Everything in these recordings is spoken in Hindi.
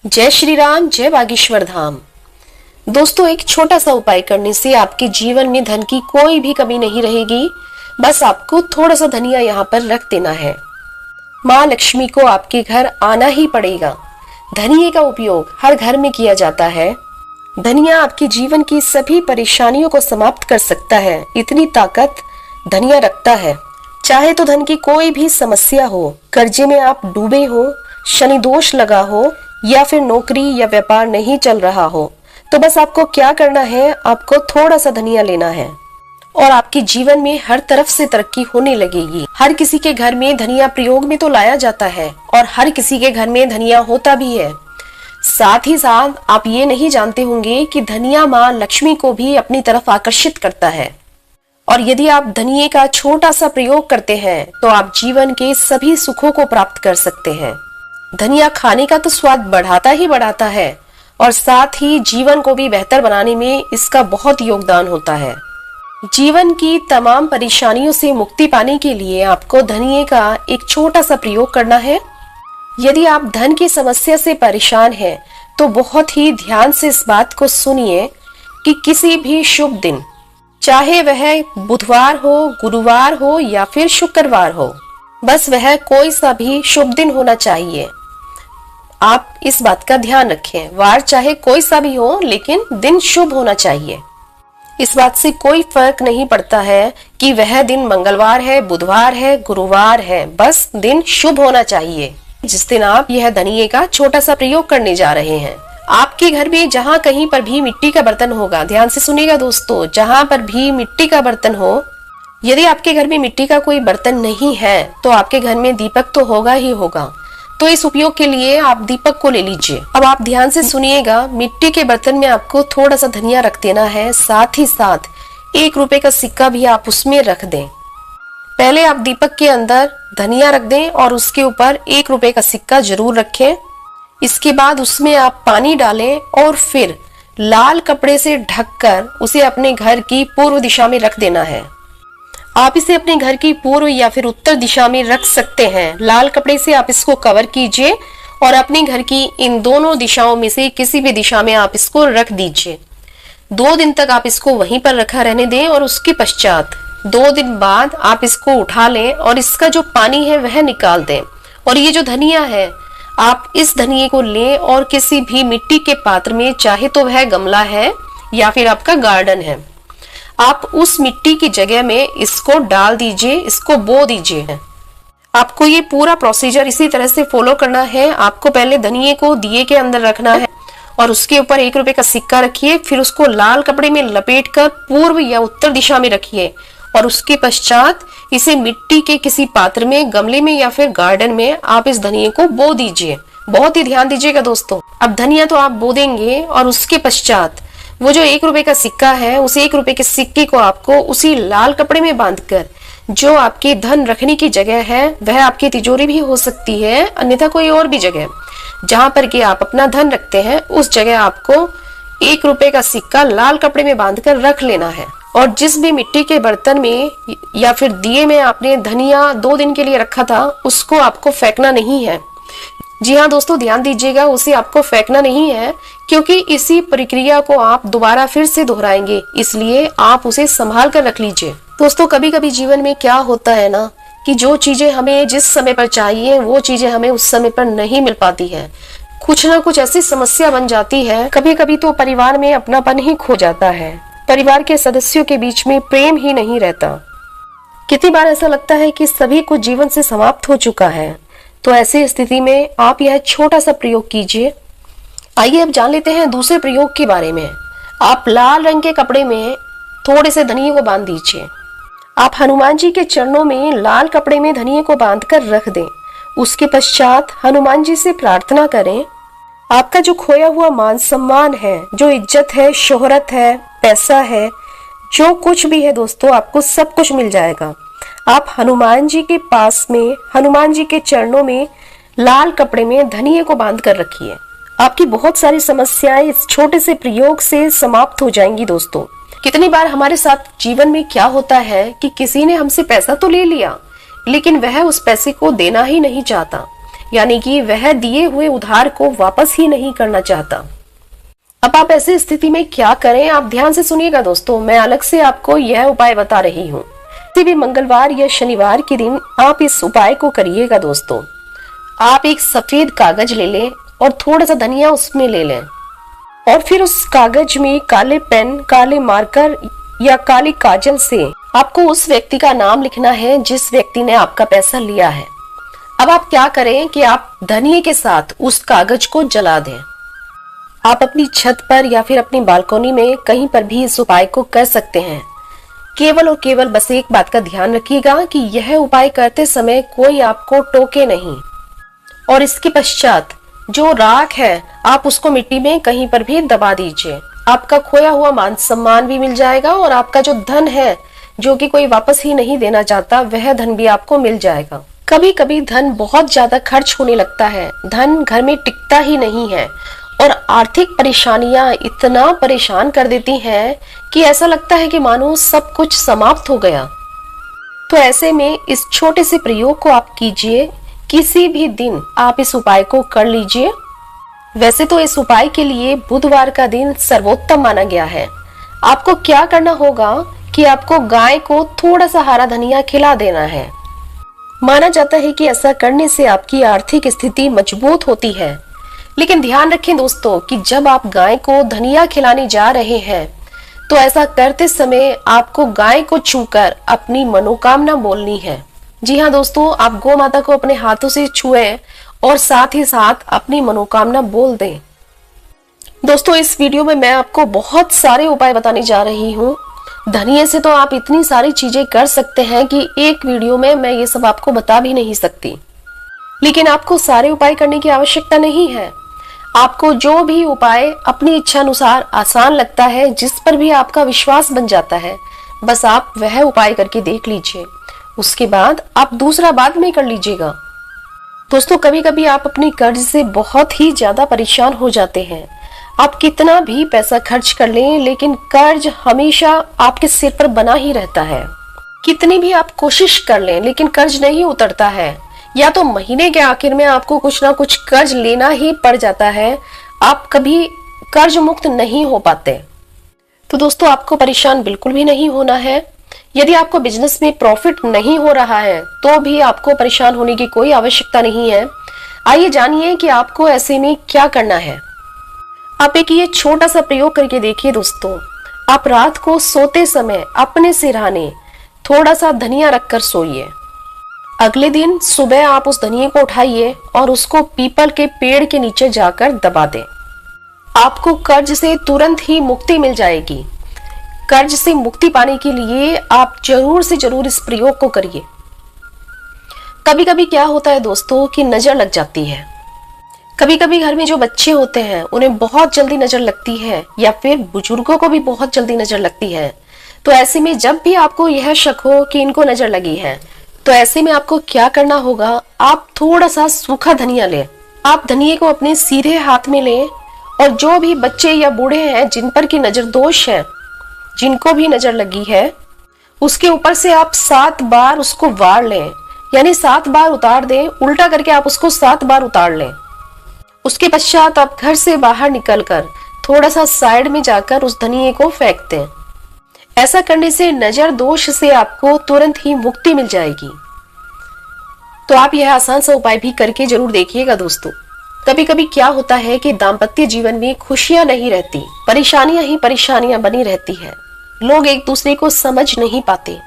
जय श्री राम, जय बागेश्वर धाम। दोस्तों, एक छोटा सा उपाय करने से आपके जीवन में धन की कोई भी कमी नहीं रहेगी। बस आपको थोड़ा सा धनिया यहाँ पर रख देना है। माँ लक्ष्मी को आपके घर आना ही पड़ेगा। धनिये का उपयोग हर घर में किया जाता है। धनिया आपके जीवन की सभी परेशानियों को समाप्त कर सकता है। इतनी ताकत धनिया रखता है। चाहे तो धन की कोई भी समस्या हो, कर्जे में आप डूबे हो, शनि दोष लगा हो या फिर नौकरी या व्यापार नहीं चल रहा हो, तो बस आपको क्या करना है, आपको थोड़ा सा धनिया लेना है और आपके जीवन में हर तरफ से तरक्की होने लगेगी। हर किसी के घर में धनिया प्रयोग में तो लाया जाता है और हर किसी के घर में धनिया होता भी है। साथ ही साथ आप ये नहीं जानते होंगे कि धनिया माँ लक्ष्मी को भी अपनी तरफ आकर्षित करता है। और यदि आप धनिये का छोटा सा प्रयोग करते हैं तो आप जीवन के सभी सुखों को प्राप्त कर सकते हैं। धनिया खाने का तो स्वाद बढ़ाता ही बढ़ाता है और साथ ही जीवन को भी बेहतर बनाने में इसका बहुत योगदान होता है। जीवन की तमाम परेशानियों से मुक्ति पाने के लिए आपको धनिये का एक छोटा सा प्रयोग करना है। यदि आप धन की समस्या से परेशान हैं तो बहुत ही ध्यान से इस बात को सुनिए कि किसी भी शुभ दिन, चाहे वह बुधवार हो, गुरुवार हो या फिर शुक्रवार हो, बस वह कोई सा भी शुभ दिन होना चाहिए। आप इस बात का ध्यान रखें। वार चाहे कोई सा भी हो, लेकिन दिन शुभ होना चाहिए। इस बात से कोई फर्क नहीं पड़ता है कि वह दिन मंगलवार है, बुधवार है, गुरुवार है, बस दिन शुभ होना चाहिए जिस दिन आप यह धनिये का छोटा सा प्रयोग करने जा रहे हैं। आपके घर में जहाँ कहीं पर भी मिट्टी का बर्तन होगा, ध्यान से सुनिएगा दोस्तों, जहाँ पर भी मिट्टी का बर्तन हो, यदि आपके घर में मिट्टी का कोई बर्तन नहीं है तो आपके घर में दीपक तो होगा ही होगा। तो इस उपयोग के लिए आप दीपक को ले लीजिए। अब आप ध्यान से सुनिएगा, मिट्टी के बर्तन में आपको थोड़ा सा धनिया रख देना है। साथ ही साथ 1 रुपए का सिक्का भी आप उसमें रख दें। पहले आप दीपक के अंदर धनिया रख दें और उसके ऊपर 1 रुपए का सिक्का जरूर रखें। इसके बाद उसमें आप पानी डालें और फिर लाल कपड़े से ढककर उसे अपने घर की पूर्व दिशा में रख देना है। आप इसे अपने घर की पूर्व या फिर उत्तर दिशा में रख सकते हैं। लाल कपड़े से आप इसको कवर कीजिए और अपने घर की इन दोनों दिशाओं में से किसी भी दिशा में आप इसको रख दीजिए। 2 दिन तक आप इसको वहीं पर रखा रहने दें और उसके पश्चात 2 दिन बाद आप इसको उठा लें और इसका जो पानी है वह निकाल दें। और ये जो धनिया है, आप इस धनिये को लें और किसी भी मिट्टी के पात्र में, चाहे तो वह गमला है या फिर आपका गार्डन है, आप उस मिट्टी की जगह में इसको डाल दीजिए, इसको बो दीजिए। आपको ये पूरा प्रोसीजर इसी तरह से फॉलो करना है। आपको पहले धनिये को दिए के अंदर रखना है और उसके ऊपर 1 रुपए का सिक्का रखिए। फिर उसको लाल कपड़े में लपेटकर पूर्व या उत्तर दिशा में रखिए और उसके पश्चात इसे मिट्टी के किसी पात्र में, गमले में या फिर गार्डन में आप इस धनिये को बो दीजिए। बहुत ही ध्यान दीजिएगा दोस्तों। अब धनिया तो आप बो देंगे और उसके पश्चात वो जो 1 रुपए का सिक्का है, उस 1 रुपए के सिक्के को आपको उसी लाल कपड़े में बांधकर, जो आपके धन रखने की जगह है, वह आपकी तिजोरी भी हो सकती है, अन्यथा कोई और भी जगह जहां पर कि आप अपना धन रखते हैं, उस जगह आपको 1 रुपए का सिक्का लाल कपड़े में बांधकर रख लेना है। और जिस भी मिट्टी के बर्तन में या फिर दिए में आपने धनिया 2 दिन के लिए रखा था, उसको आपको फेंकना नहीं है। जी हाँ दोस्तों, ध्यान दीजिएगा, उसे आपको फेंकना नहीं है, क्योंकि इसी प्रक्रिया को आप दोबारा फिर से दोहराएंगे, इसलिए आप उसे संभाल कर रख लीजिए। दोस्तों, कभी कभी जीवन में क्या होता है ना कि जो चीजें हमें जिस समय पर चाहिए वो चीजें हमें उस समय पर नहीं मिल पाती है। कुछ ना कुछ ऐसी समस्या बन जाती है। कभी कभी तो परिवार में अपनापन ही खो जाता है, परिवार के सदस्यों के बीच में प्रेम ही नहीं रहता। कितनी बार ऐसा लगता है कि सभी कुछ जीवन से समाप्त हो चुका है। तो ऐसी स्थिति में आप यह छोटा सा प्रयोग कीजिए। आइए अब जान लेते हैं दूसरे प्रयोग के बारे में। आप लाल रंग के कपड़े में थोड़े से धनिये को बांध दीजिए। आप हनुमान जी के चरणों में लाल कपड़े में धनिये को बांधकर रख दें। उसके पश्चात हनुमान जी से प्रार्थना करें, आपका जो खोया हुआ मान सम्मान है, जो इज्जत है, शोहरत है, पैसा है, जो कुछ भी है दोस्तों, आपको सब कुछ मिल जाएगा। आप हनुमान जी के पास में, हनुमान जी के चरणों में लाल कपड़े में धनिये को बांध कर रखिए। आपकी बहुत सारी समस्याएं इस छोटे से प्रयोग से समाप्त हो जाएंगी दोस्तों। कितनी बार हमारे साथ जीवन में क्या होता है कि किसी ने हमसे पैसा तो ले लिया, लेकिन वह उस पैसे को देना ही नहीं चाहता, यानी कि वह दिए हुए उधार को वापस ही नहीं करना चाहता। अब आप ऐसी स्थिति में क्या करें, आप ध्यान से सुनिएगा दोस्तों। मैं अलग से आपको यह उपाय बता रही हूँ। किसी भी मंगलवार या शनिवार के दिन आप इस उपाय को करिएगा दोस्तों। आप एक सफेद कागज ले लें और थोड़ा सा धनिया उसमें ले लें, और फिर उस कागज में काले पेन, काले मार्कर या काली काजल से आपको उस व्यक्ति का नाम लिखना है जिस व्यक्ति ने आपका पैसा लिया है। अब आप क्या करें कि आप धनिये के साथ उस कागज को जला दें। आप अपनी छत पर या फिर अपनी बालकनी में कहीं पर भी इस उपाय को कर सकते हैं। केवल और केवल बस एक बात का ध्यान रखिएगा कि यह उपाय करते समय कोई आपको टोके नहीं, और इसके पश्चात जो राख है आप उसको मिट्टी में कहीं पर भी दबा दीजिए। आपका खोया हुआ मान सम्मान भी मिल जाएगा, और आपका जो धन है जो कि कोई वापस ही नहीं देना चाहता, वह धन भी आपको मिल जाएगा। कभी कभी धन बहुत ज्यादा खर्च होने लगता है, धन घर में टिकता ही नहीं है, और आर्थिक परेशानियां इतना परेशान कर देती हैं कि ऐसा लगता है कि मानो सब कुछ समाप्त हो गया। तो ऐसे में इस छोटे से प्रयोग को आप कीजिए। किसी भी दिन आप इस उपाय को कर लीजिए। वैसे तो इस उपाय के लिए बुधवार का दिन सर्वोत्तम माना गया है। आपको क्या करना होगा कि आपको गाय को थोड़ा सा हरा धनिया खिला देना है। माना जाता है कि ऐसा करने से आपकी आर्थिक स्थिति मजबूत होती है। लेकिन ध्यान रखें दोस्तों कि जब आप गाय को धनिया खिलाने जा रहे हैं तो ऐसा करते समय आपको गाय को छूकर अपनी मनोकामना बोलनी है। जी हाँ दोस्तों, आप गौ माता को अपने हाथों से छुएं और साथ ही साथ अपनी मनोकामना बोल दें। दोस्तों, इस वीडियो में मैं आपको बहुत सारे उपाय बताने जा रही हूँ। धनिये से तो आप इतनी सारी चीजें कर सकते हैं कि एक वीडियो में मैं ये सब आपको बता भी नहीं सकती। लेकिन आपको सारे उपाय करने की आवश्यकता नहीं है। आपको जो भी उपाय अपनी इच्छा अनुसार आसान लगता है, जिस पर भी आपका विश्वास बन जाता है, बस आप वह उपाय करके देख लीजिए। उसके बाद आप दूसरा बाद में कर लीजिएगा। दोस्तों, कभी कभी आप अपने कर्ज से बहुत ही ज्यादा परेशान हो जाते हैं। आप कितना भी पैसा खर्च कर लें, लेकिन कर्ज हमेशा आपके सिर पर बना ही रहता है। कितनी भी आप कोशिश कर लें, लेकिन कर्ज नहीं उतरता है, या तो महीने के आखिर में आपको कुछ ना कुछ कर्ज लेना ही पड़ जाता है। आप कभी कर्ज मुक्त नहीं हो पाते। तो दोस्तों, आपको परेशान बिल्कुल भी नहीं होना है। यदि आपको बिजनेस में प्रॉफिट नहीं हो रहा है तो भी आपको परेशान होने की कोई आवश्यकता नहीं है। आइए जानिए कि आपको ऐसे में क्या करना है। आप एक ये छोटा सा प्रयोग करके देखिए दोस्तों। आप रात को सोते समय अपने सिरहाने थोड़ा सा धनिया रखकर सोइए। अगले दिन सुबह आप उस धनिये को उठाइए और उसको पीपल के पेड़ के नीचे जाकर दबा दें। आपको कर्ज से तुरंत ही मुक्ति मिल जाएगी। कर्ज से मुक्ति पाने के लिए आप जरूर से जरूर इस प्रयोग को करिए। कभी कभी क्या होता है दोस्तों कि नजर लग जाती है। कभी कभी घर में जो बच्चे होते हैं उन्हें बहुत जल्दी नजर लगती है, या फिर बुजुर्गों को भी बहुत जल्दी नजर लगती है। तो ऐसे में जब भी आपको यह शक हो कि इनको नजर लगी है, तो ऐसे में आपको क्या करना होगा, आप थोड़ा सा सूखा धनिया लें। आप धनिये को अपने सीधे हाथ में लें, और जो भी बच्चे या बूढ़े हैं जिन पर की नजर दोष है, जिनको भी नजर लगी है, उसके ऊपर से आप 7 बार उसको वार लें, यानी 7 बार उतार दें। उल्टा करके आप उसको 7 बार उतार लें। उसके पश्चात आप घर से बाहर निकलकर थोड़ा सा साइड में जाकर उस धनिये को फेंक दें। ऐसा करने से नजर दोष से आपको तुरंत ही मुक्ति मिल जाएगी। तो आप यह आसान सा उपाय भी करके जरूर देखिएगा दोस्तों। कभी कभी क्या होता है कि दाम्पत्य जीवन में खुशियां नहीं रहती, परेशानियां ही परेशानियां बनी रहती है। लोग एक दूसरे को समझ नहीं पाते,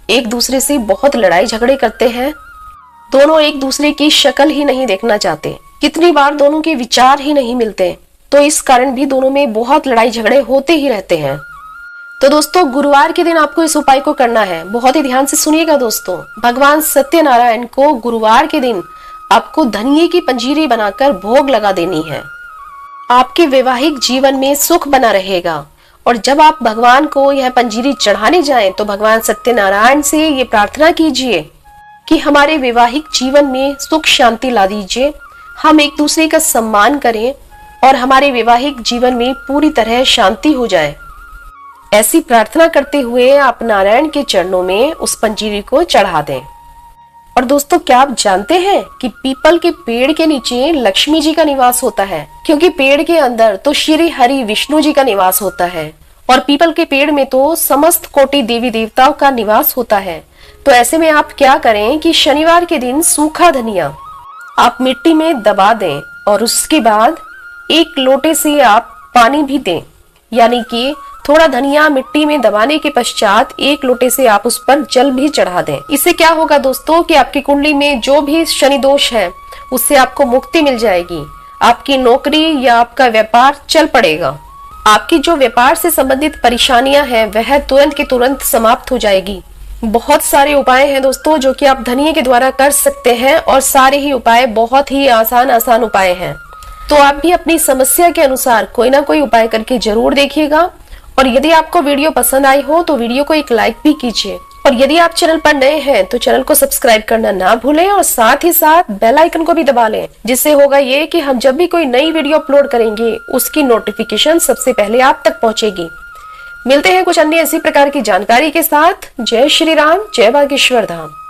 एक दूसरे से बहुत लड़ाई झगड़े करते हैं। दोनों एक दूसरे की शक्ल ही नहीं देखना चाहते। कितनी बार दोनों के विचार ही नहीं मिलते, तो इस कारण भी दोनों में बहुत लड़ाई झगड़े होते ही रहते हैं। तो दोस्तों, गुरुवार के दिन आपको इस उपाय को करना है। बहुत ही ध्यान से सुनिएगा दोस्तों। भगवान सत्यनारायण को गुरुवार के दिन आपको धनिये की पंजीरी बनाकर भोग लगा देनी है। आपके वैवाहिक जीवन में सुख बना रहेगा। और जब आप भगवान को यह पंजीरी चढ़ाने जाएं, तो भगवान सत्यनारायण से ये प्रार्थना कीजिए कि हमारे वैवाहिक जीवन में सुख शांति ला दीजिए, हम एक दूसरे का सम्मान करें और हमारे वैवाहिक जीवन में पूरी तरह शांति हो जाए। ऐसी प्रार्थना करते हुए आप नारायण के चरणों में उस पंजीरी को चढ़ा दें। और दोस्तों, क्या आप जानते हैं कि पीपल के पेड़ के नीचे लक्ष्मी जी का निवास होता है, क्योंकि पेड़ के अंदर तो श्री हरि विष्णु जी का निवास होता है और पीपल के पेड़ में तो समस्त कोटि देवी देवताओं का निवास होता है। तो ऐसे में आप क्या करें कि शनिवार के दिन सूखा धनिया आप मिट्टी में दबा दें और उसके बाद एक लोटे से आप पानी भी दें, यानी कि थोड़ा धनिया मिट्टी में दबाने के पश्चात एक लोटे से आप उस पर जल भी चढ़ा दें। इससे क्या होगा दोस्तों कि आपकी कुंडली में जो भी शनि दोष है उससे आपको मुक्ति मिल जाएगी। आपकी नौकरी या आपका व्यापार चल पड़ेगा। आपकी जो व्यापार से संबंधित परेशानियां हैं वह तुरंत के तुरंत समाप्त हो जाएगी। बहुत सारे उपाय हैं दोस्तों जो कि आप धनिये के द्वारा कर सकते हैं और सारे ही उपाय बहुत ही आसान उपाय हैं। तो आप भी अपनी समस्या के अनुसार कोई ना कोई उपाय करके जरूर देखिएगा। और यदि आपको वीडियो पसंद आई हो तो वीडियो को एक लाइक भी कीजिए। और यदि आप चैनल पर नए हैं तो चैनल को सब्सक्राइब करना ना भूलें और साथ ही साथ बेल आइकन को भी दबा लें, जिससे होगा ये कि हम जब भी कोई नई वीडियो अपलोड करेंगे उसकी नोटिफिकेशन सबसे पहले आप तक पहुंचेगी। मिलते हैं कुछ अन्य इसी प्रकार की जानकारी के साथ। जय श्री राम, जय बागेश्वर धाम।